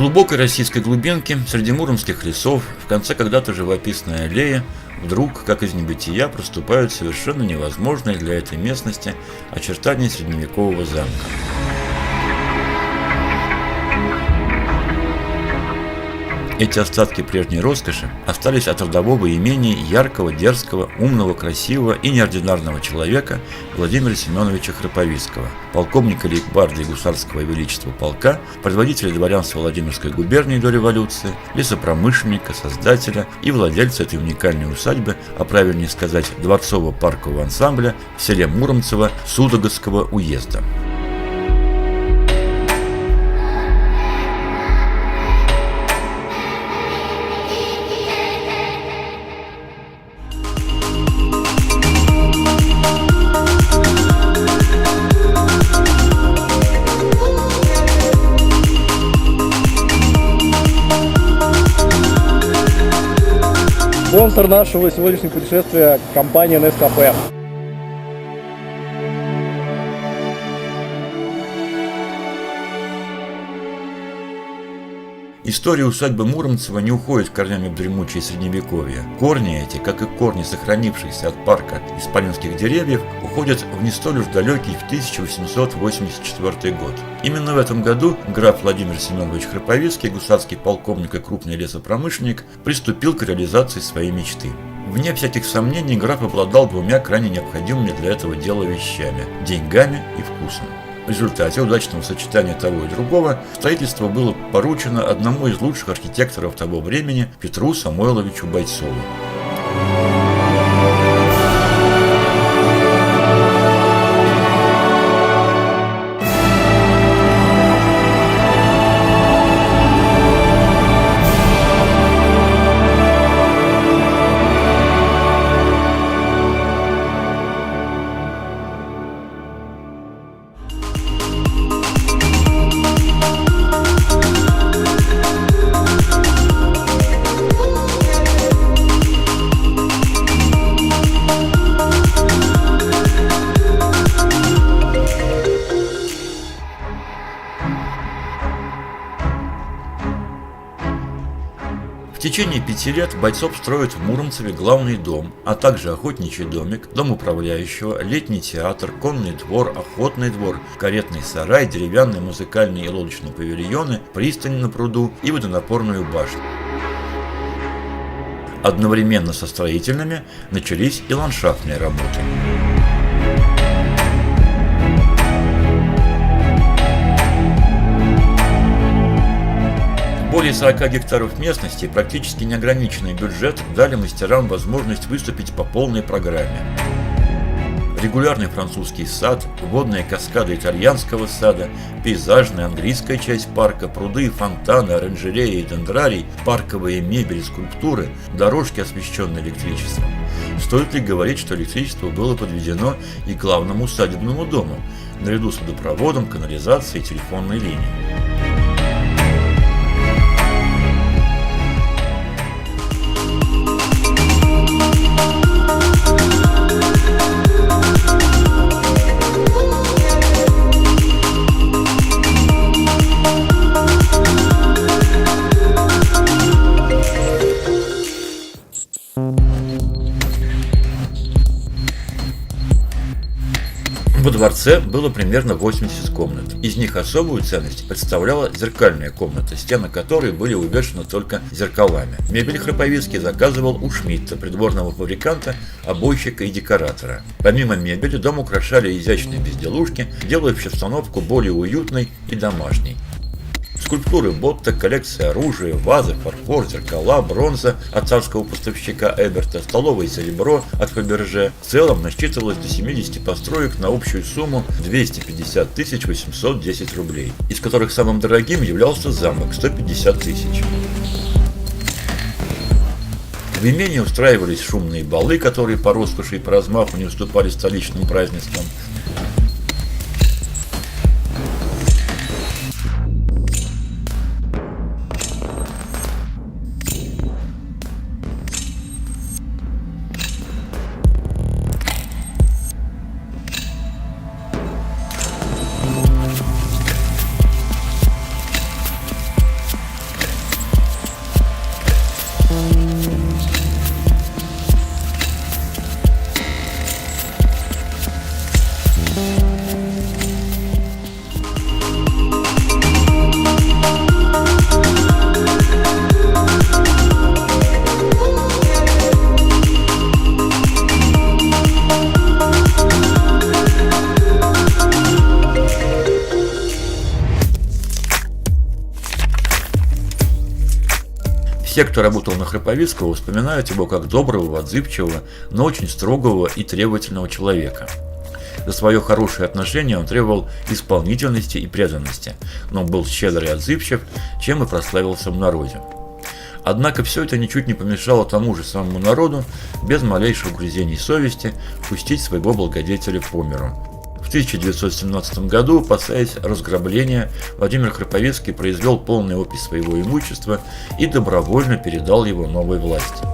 глубокой российской глубинке, среди муромских лесов, в конце когда-то живописной аллеи, вдруг, как из небытия, проступают совершенно невозможные для этой местности очертания средневекового замка. Эти остатки прежней роскоши остались от родового имения яркого, дерзкого, умного, красивого и неординарного человека Владимира Семеновича Храповицкого, полковника лейб-гвардии Гусарского величества полка, предводителя дворянства Владимирской губернии до революции, лесопромышленника, создателя и владельца этой уникальной усадьбы, а правильнее сказать, дворцово-паркового ансамбля в селе Муромцево Судогодского уезда. Спонсор нашего сегодняшнего путешествия – компания Nescafe. История усадьбы Муромцева не уходит корнями в дремучее средневековье. Корни эти, как и корни, сохранившиеся от парка исполинских деревьев, уходят в не столь уж далекий 1884 год. Именно в этом году граф Владимир Семенович Храповицкий, гусарский полковник и крупный лесопромышленник, приступил к реализации своей мечты. Вне всяких сомнений, граф обладал двумя крайне необходимыми для этого дела вещами – деньгами и вкусом. В результате удачного сочетания того и другого строительство было поручено одному из лучших архитекторов того времени Петру Самойловичу Бойцову. В течение 5 лет Бойцов строит в Муромцеве главный дом, а также охотничий домик, дом управляющего, летний театр, конный двор, охотный двор, каретный сарай, деревянные музыкальные и лодочные павильоны, пристань на пруду и водонапорную башню. Одновременно со строительными начались и ландшафтные работы. Более 40 гектаров местности и практически неограниченный бюджет дали мастерам возможность выступить по полной программе. Регулярный французский сад, водные каскады итальянского сада, пейзажная английская часть парка, пруды, фонтаны, оранжереи и дендрарий, парковая мебель, скульптуры, дорожки, освещенные электричеством. Стоит ли говорить, что электричество было подведено и к главному усадебному дому, наряду с водопроводом, канализацией и телефонной линией. Во дворце было примерно 80 комнат. Из них особую ценность представляла зеркальная комната, стены которой были увешаны только зеркалами. Мебель Храповицкий заказывал у Шмидта, придворного фабриканта, обойщика и декоратора. Помимо мебели, дом украшали изящные безделушки, делающие обстановку более уютной и домашней. Скульптуры Ботта, коллекция оружия, вазы, фарфор, зеркала, бронза от царского поставщика Эберта, столовое серебро от Фаберже. В целом насчитывалось до 70 построек на общую сумму 250 810 рублей, из которых самым дорогим являлся замок – 150 тысяч. В имении устраивались шумные балы, которые по роскоши и по размаху не уступали столичным празднествам. Все, кто работал на Храповицкого, вспоминают его как доброго, отзывчивого, но очень строгого и требовательного человека. За свое хорошее отношение он требовал исполнительности и преданности, но был щедр и отзывчив, чем и прославился в народе. Однако все это ничуть не помешало тому же самому народу, без малейших угрызений совести, пустить своего благодетеля по миру. В 1917 году, опасаясь разграбления, Владимир Храповицкий произвел полный опись своего имущества и добровольно передал его новой власти.